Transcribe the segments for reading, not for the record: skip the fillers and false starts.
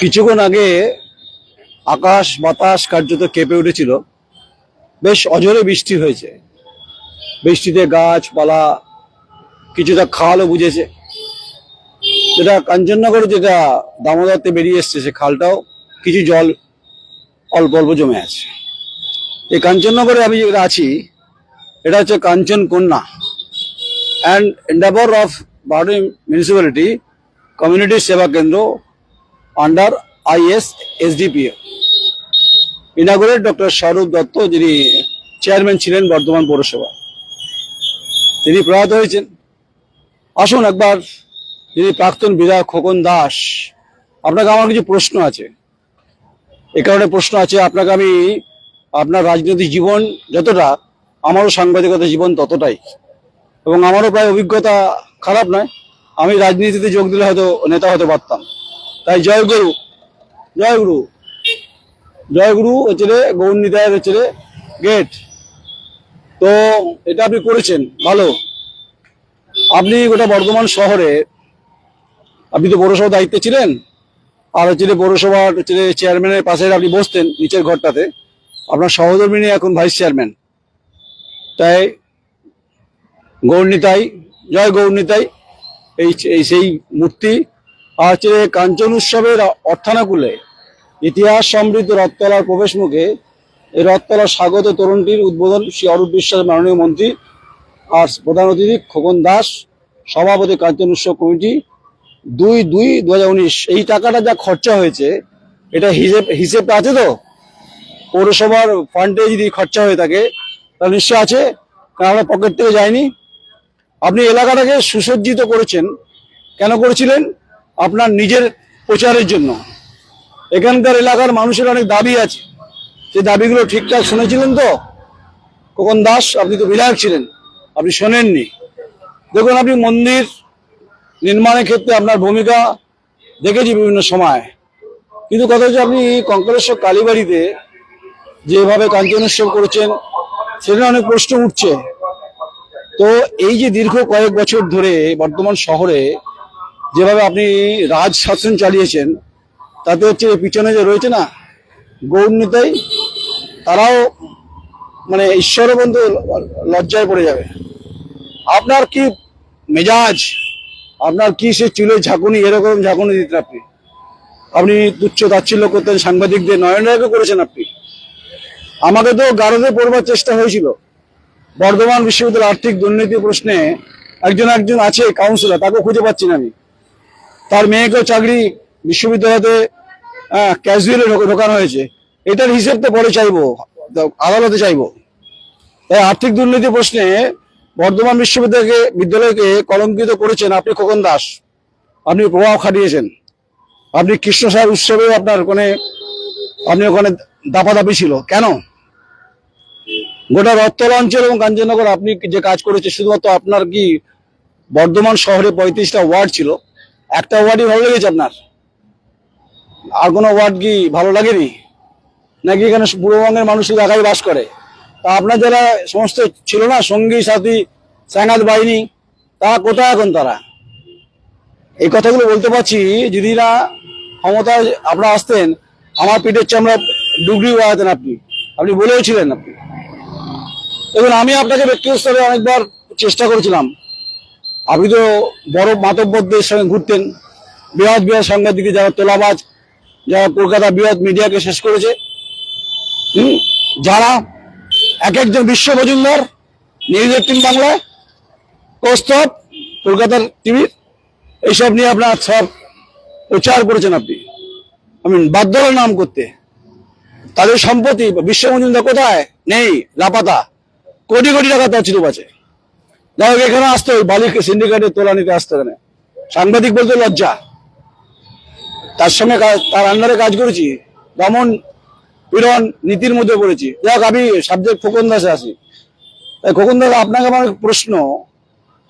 কিছুক্ষণ আগে আকাশ বাতাস কার্যত কেঁপে উঠেছিল। বেশ অঝোরে বৃষ্টি হয়েছে। বৃষ্টিতে গাছপালা কিছুটা খালও বুঝেছে। যেটা কাঞ্চননগরে যেটা দামোদরতে বেরিয়ে এসছে, সে খালটাও কিছু জল অল্প অল্প জমে আছে। এই কাঞ্চননগরে আমি যেটা আছি, এটা হচ্ছে কাঞ্চন কন্যা and এন্ডেভর of Barodi municipality community সেবা কেন্দ্র আন্ডার ISSDPA। ইনাগুরেট ডক্টর স্বরূপ দত্ত, যিনি চেয়ারম্যান ছিলেন বর্ধমান পৌরসভা, তিনি প্রয়াত হয়েছেন। আসুন একবার, যিনি প্রাক্তন বিধায়ক খোকন দাস, আপনাকে আমার কিছু প্রশ্ন আছে। এ কারণে প্রশ্ন আছে, আপনাকে আমি, আপনার রাজনৈতিক জীবন যতটা, আমারও সাংবাদিকতা জীবন ততটাই, এবং আমারও প্রায় অভিজ্ঞতা খারাপ নয়। আমি রাজনীতিতে যোগ দিলে হয়তো নেতা হতে পারতাম। তাই জয়গুরু, জয়গুরু, জয়গুরু হচ্ছে রে গৌরনীতায়ের হচ্ছে রে গেট। তো এটা আপনি করেছেন ভালো। আপনি গোটা বর্ধমান শহরে, আপনি তো পৌরসভার দায়িত্বে ছিলেন, আর হচ্ছে পৌরসভার হচ্ছে চেয়ারম্যানের পাশে আপনি বসতেন নিচের ঘরটাতে। আপনার সহধর্মিনী এখন ভাইস চেয়ারম্যান। তাই গৌরনীতাই, জয় গৌরনীতাই, এই সেই মূর্তি। আর হচ্ছে কাঞ্চন উৎসবের অর্থানুকূলে ইতিহাস সমৃদ্ধ রথতলার প্রবেশ মুখে এই রথতলার স্বাগত তরুণটির উদ্বোধন শ্রী অরূপ বিশ্বাস মাননীয় মন্ত্রী আর প্রধান অতিথি খোকন দাস, সভাপতি কাঞ্চন উৎসব কমিটি, 2/2/2019। এই টাকাটা যা খরচা হয়েছে, এটা হিসেবটা আছে তো? পৌরসভার ফান্ডে যদি খরচা হয়ে থাকে তাহলে নিশ্চয় আছে, কারণ আমরা পকেট থেকে যায়নি। আপনি এলাকাটাকে সুসজ্জিত করেছেন। কেন করেছিলেন? আপনার নিজের প্রচারের জন্য। এখানকার এলাকার মানুষের অনেক দাবি আছে, সেই দাবিগুলো ঠিকঠাক শুনেছিলেন তো? খোকন দাস, আপনি তো বিধায়ক ছিলেন, আপনি শোনেননি। দেখুন, আপনি মন্দির নির্মাণের ক্ষেত্রে আপনার ভূমিকা দেখেছি বিভিন্ন সময়, কিন্তু কথা হচ্ছে আপনি কঙ্কালেশ্বর কালীবাড়িতে যেভাবে কাঞ্চন উৎসব করেছেন, সেটা অনেক প্রশ্ন উঠছে। তো এই যে দীর্ঘ কয়েক বছর ধরে বর্ধমান শহরে যেভাবে আপনি রাজ শাসন চালিয়েছেন, তাতে হচ্ছে পিছনে যে রয়েছে না গৌরনীতাই, তারাও মানে ঈশ্বরের বন্ধু লজ্জায় পড়ে যাবে। আপনার কি মেজাজ, আপনার কি সে চুলের ঝাঁকুনি, এরকম ঝাঁকুনি দিতেন আপনি। আপনি তুচ্ছ তাচ্ছিল্য করতেন সাংবাদিকদের, নয়ন রায়কে করেছেন আপনি। আমাকে তো গারদে পড়বার চেষ্টা হয়েছিল। বর্ধমান বিশ্ববিদ্যালয়ের আর্থিক দুর্নীতি প্রশ্নে একজন আছে কাউন্সিলর, তাকেও খুঁজে পাচ্ছি না আমি। তার মেয়েকেও চাকরি বিশ্ববিদ্যালয়তে ক্যাজুয়ালি ঢোকানো হয়েছে। এটার হিসেব তো পরে চাইবো, আদালতে চাইবো। তাই আর্থিক দুর্নীতি প্রশ্নে বর্ধমান বিশ্ববিদ্যালয়কে কলঙ্কিত করেছেন আপনি খোকন দাস। আপনি প্রভাব খাটিয়েছেন। আপনি কৃষ্ণসার উৎসবে আপনার ওখানে দাপাদাপি ছিল কেন? গোটা রথতলা অঞ্চল এবং কাঞ্চননগর আপনি যে কাজ করেছে, শুধুমাত্র আপনার কি বর্ধমান শহরে 35টা ওয়ার্ড ছিল, একটা ওয়ার্ডই ভালো লেগেছে আপনার? আর কোনো ওয়ার্ড কি ভালো লাগেনি? নাকি এখানে পূর্ববঙ্গের মানুষ শুধু একাই বাস করে? তা আপনার যারা সমস্ত ছিল না সঙ্গী সাথী সায়নাথ বাহিনী, তারা কোথায় এখন? তারা এই কথাগুলো বলতে পারছি, যদি না ক্ষমতায় আপনারা আসতেন, আমার পিঠের চামড়া ডুগরি বাড়াতেন আপনি। আপনি বলেওছিলেন। আপনি দেখুন, আমি আপনাকে ব্যক্তিগত স্তরে অনেকবার চেষ্টা করেছিলাম। আপনি তো বড় মাতব্বরদের সঙ্গে ঘুরতেন, বৃহৎ সাংবাদিক, যারা তোলাবাজ, যারা কলকাতা বৃহৎ মিডিয়াকে শেষ করেছে, যারা এক একজন বিশ্ব মজুমদার, নিউজ 18 বাংলায়, কৌস্তব, কলকাতার টিভির, এইসব নিয়ে আপনার সব প্রচার করেছেন আপনি। আমি বাধ্য হলাম নাম করতে। তাদের সম্পত্তি বিশ্ব মজুমদার কোথায়? নেই, লাপাতা। কোটি কোটি টাকা তার ছিল বাঁচে। যাই হোক, এখানে আসতো ওই বালি সিন্ডিকেটের তোলা নিতে আসতো। এখানে সাংবাদিক বলতে লজ্জা। তার সঙ্গে তার আন্ডারে কাজ করেছি, দমন পীড়ন নীতির মধ্যে পড়েছি। যাই হোক, আমি সাবজেক্ট খোকন দাসে আসি। তাই খোকন দাস, আপনাকে আমার প্রশ্ন,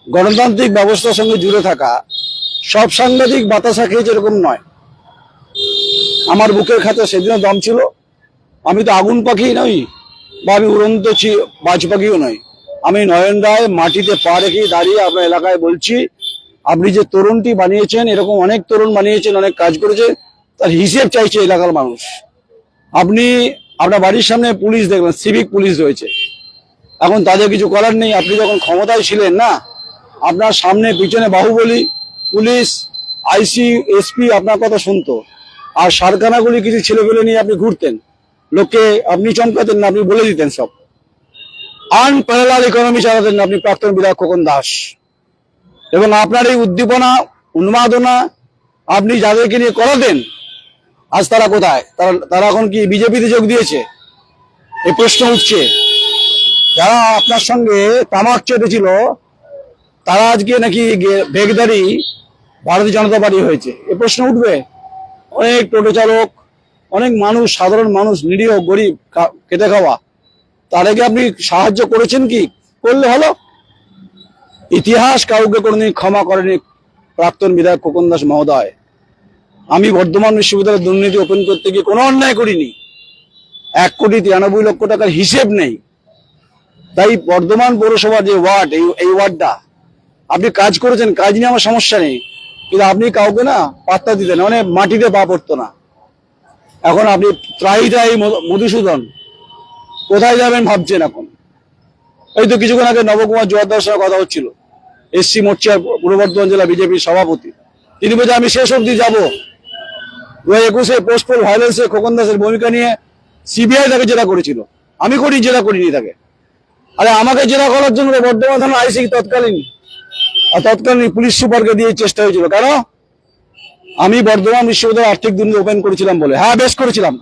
গণতান্ত্রিক ব্যবস্থার সঙ্গে জুড়ে থাকা সব সাংবাদিক বাতাসা খেয়েছে এরকম নয়। আমার বুকের খাতে সেদিনও দম ছিল। আমি তো আগুন পাখি নই, বা আমি উড়ন্ত বাজ পাখিও নই। আমি নয়ন রায়, মাটিতে পা রেখে দাঁড়িয়ে আপনার এলাকায় বলছি, আপনি যে তরুণটি বানিয়েছেন, এরকম অনেক তরুণ বানিয়েছেন, অনেক কাজ করেছে, তার হিসেব চাইছে এলাকার মানুষ। আপনি আপনার বাড়ির সামনে পুলিশ দেখলেন, সিভিক পুলিশ রয়েছে, এখন তাদের কিছু করার নেই। আপনি যখন ক্ষমতায় ছিলেন না, আপনার সামনে পিছনে বাহুবলী পুলিশ, আইসি, এসপি আপনার কথা শুনতো, আর সারখানাগুলি কিছু ছেলেপেলে নিয়ে আপনি ঘুরতেন, লোককে আপনি চমকাতেন না, আপনি বলে দিতেন সব। আনপ্যারালাল ইকোনমি চালাতেন না আপনি, প্রাক্তন বিধায়ক খোকন দাস। এবং আপনার এই উদ্দীপনা, উন্মাদনা আপনি যাদেরকে নিয়ে করাতেন, আজ তারা কোথায়? তারা এখন কি বিজেপিতে যোগ দিয়েছে? এই প্রশ্ন উঠছে। যারা আপনার সঙ্গে তামাক চেটেছিল তারা আজকে নাকি বেগদারি ভারতীয় জনতা পার্টি হয়েছে, এ প্রশ্ন উঠবে। অনেক টোটো চালক, অনেক মানুষ, সাধারণ মানুষ, নিরীহ গরিব খেটে খাওয়া, তাদেরকে আপনি সাহায্য করেছেন কি? করলে হলো। ইতিহাস কাউকে কোনোদিন ক্ষমা করেনি প্রাক্তন বিধায়ক খোকন দাস মহোদয়। আমি বর্ধমান বিশ্ববিদ্যালয়ের দুর্নীতি ওপেন করতে গিয়ে কোনো অন্যায় করিনি। 1,93,00,000 টাকার হিসেব নেই। তাই বর্ধমান পৌরসভার যে ওয়ার্ড, এই ওয়ার্ডটা আপনি কাজ করেছেন, কাজ নিয়ে আমার সমস্যা নেই, কিন্তু আপনি কাউকে না পাত্তা দিতেন, মানে মাটিতে পা পড়তো না। এখন আপনি ত্রাহি মধুসূদন কোথায় যাবেন ভাবছেন এখন। এই তো কিছুক্ষণ আগে নবকুমার জোয়ারদার সঙ্গে কথা হচ্ছিল, এসসি মোর্চার পূর্ব বর্ধমান জেলা বিজেপির সভাপতি। তিনি বলছে আমি শেষ অবধি যাবো। 2021 পোস্টপোল ভায়োলেন্সে খোকন দাসের ভূমিকা নিয়ে সিবিআই তাকে জেরা করেছিল, আমি জেরা করিনি তাকে। আরে আমাকে জেরা করার জন্য বর্ধমান থানা আইসি তৎকালীন পুলিশ সুপারকে দিয়ে চেষ্টা হয়েছিল। কেন? আমি বর্ধমান বিশ্ববিদ্যালয়ে আর্থিক দুর্নীতি ওপেন করেছিলাম বলে। হ্যাঁ, বেশ করেছিলাম।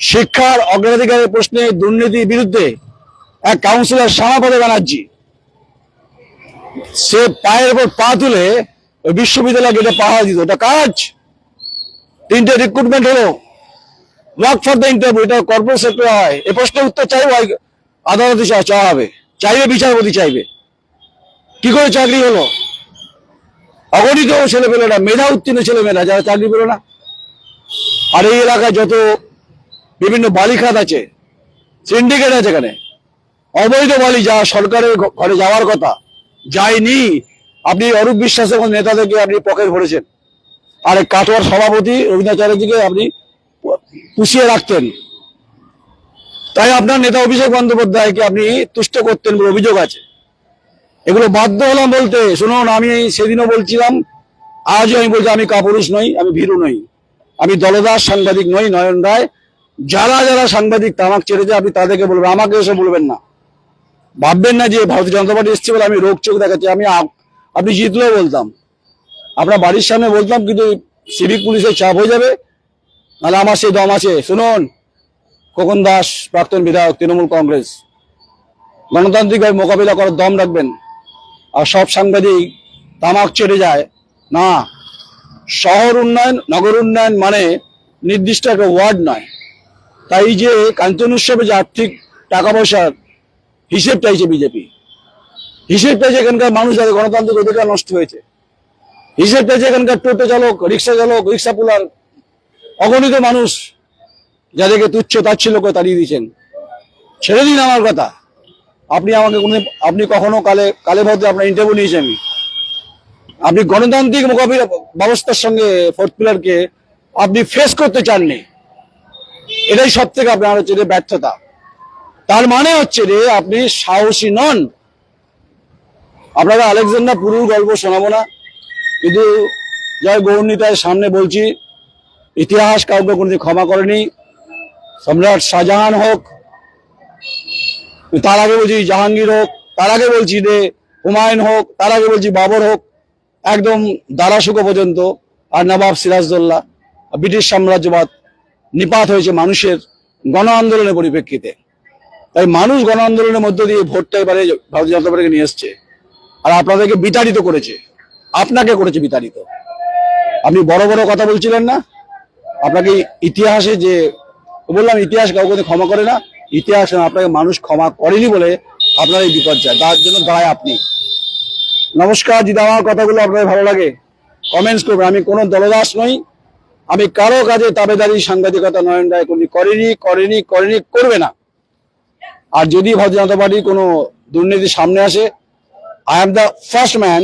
শিক্ষার অগ্রাধিকারের প্রশ্নে দুর্নীতির বিরুদ্ধে এক কাউন্সিলর শ্যামাপদ ব্যানার্জি, সে পায়ের উপর পা তুলে ওই বিশ্ববিদ্যালয় গেটে পাহারা দিত। ওটা কাজ। 3টে রিক্রুটমেন্ট হলো, ওয়ার্ক ফর দ্য ইন্টারভিউ, এটা কর্পোরেট সেক্টরে হয়। এ প্রশ্নের উত্তর চাইবে আদালতে চাওয়া হবে, চাইবে বিচারপতি চাইবে। কি করে চাকরি হলো? অগণিত ছেলেপেলেরা, মেধা উত্তীর্ণ ছেলেমেয়েরা যারা চাকরি পেল না। আর এই এলাকায় যত বিভিন্ন বালিখাত আছে, সিন্ডিকেট আছে, এখানে অবৈধ বালি যা সরকারের ঘরে যাওয়ার কথা যায়নি। আপনি অরূপ বিশ্বাসের মতো নেতাদেরকে আপনি পকেট ভরেছেন, আর কাটোয়ার সভাপতি রবীন্দ্র চ্যাটার্জিকে আপনি পুষিয়ে রাখতেন। তাই আপনার নেতা অভিষেক বন্দ্যোপাধ্যায়কে আপনি তুষ্ট করতেন বলে অভিযোগ আছে। এগুলো বাধ্য হলাম বলতে। শুনুন, আমি সেদিনও বলছিলাম, আজও আমি বলছি, আমি কাপুরুষ নই, আমি ভীরু নই, আমি দলদাস সাংবাদিক নই। নয়ন রায়, যারা যারা সাংবাদিক তামাক ছেড়েছে আপনি তাদেরকে বলবেন, আমাকে এসে বলবেন না। ভাববেন না যে ভারতীয় জনতা পার্টি এসছে বলে আমি রোগ চোখ দেখাচ্ছি। আপনি জিতলেও বলতাম, আপনার বাড়ির সামনে বলতাম, কিন্তু সিভিক পুলিশের চাপ হয়ে যাবে, নাহলে আমার সেই দম আছে। শুনুন, খোকন দাস প্রাক্তন বিধায়ক, তৃণমূল কংগ্রেস, গণতান্ত্রিকভাবে মোকাবিলা করার দম রাখবেন। আর সব সাংবাদিক তামাক ছেড়ে যায় না। শহর উন্নয়ন, নগর উন্নয়ন মানে নির্দিষ্ট একটা ওয়ার্ড নয়। তাই যে কাঞ্চন উৎসবে যে আর্থিক টাকা পয়সার হিসেব চাইছে বিজেপি, হিসেব চাইছে এখানকার মানুষ যাদের গণতান্ত্রিক অধিকার নষ্ট হয়েছে, হিসেব চাইছে এখানকার টোটো চালক, রিক্সা চালক, রিক্সা পুলার, অগণিত মানুষ যাদেরকে তুচ্ছ তাচ্ছিল্য করে তাড়িয়ে দিয়েছেন। ছেড়ে দিন আমার কথা। আপনি আমাকে আপনি কখনো কালে ভদ্রে আপনার ইন্টারভিউ নিয়েছি আমি, আপনি গণতান্ত্রিক মোকাবিলা ব্যবস্থার সঙ্গে ফোর্থ পিলারকে আপনি ফেস করতে চাননি। এটাই সব থেকে আপনার হচ্ছে ব্যর্থতা। তার মানে হচ্ছে আপনি সাহসী নন। আপনারা আলেকজান্ডার পুরুর গল্প শোনাবো না, কিন্তু জয় গৌরনীতার সামনে বলছি, ইতিহাস কাউকে কোনোদিন ক্ষমা করেনি। সম্রাট শাহজাহান হোক, তার আগে বলছি জাহাঙ্গীর হোক, তার আগে বলছি যে হুমায়ুন হোক, তার আগে বলছি বাবর হোক, একদম দারাসুকো পর্যন্ত, আর নবাব সিরাজদৌল্লা, ব্রিটিশ সাম্রাজ্যবাদ নিপাত হয়েছে মানুষের গণ আন্দোলনের পরিপ্রেক্ষিতে। তাই মানুষ গণ আন্দোলনের মধ্য দিয়ে ভোটটা এবারে ভারতীয় জনতা পার্টিকে নিয়ে এসছে, আর আপনাদেরকে বিতাড়িত করেছে, আপনাকে করেছে বিতাড়িত। আপনি বড় বড় কথা বলছিলেন না, আপনাকে ইতিহাসে যে বললাম, ইতিহাস কাউকে ক্ষমা করে না। ইতিহাস আপনাকে মানুষ ক্ষমা করেনি বলে আপনার এই বিপর্যয়, তার জন্য দাঁড়ায় আপনি। নমস্কার। যদি আমার কথাগুলো আপনাদের ভালো লাগে কমেন্টস করবেন। আমি কোনো দলদাস নই, আমি কারো কাজে তাবেদারি সাংবাদিকতা নয়ন রায় করেনি, করবে না। আর যদি ভারতীয় জনতা পার্টির কোনো দুর্নীতি সামনে আসে, I am the first man,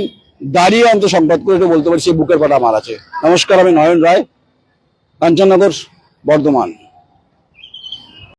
দাঁড়িয়ে অন্ত সংবাদ করে বলতে পারি সে বুকের পাটা আমার আছে। নমস্কার, আমি নয়ন রায়। কাঞ্চননগর, বর্ধমান।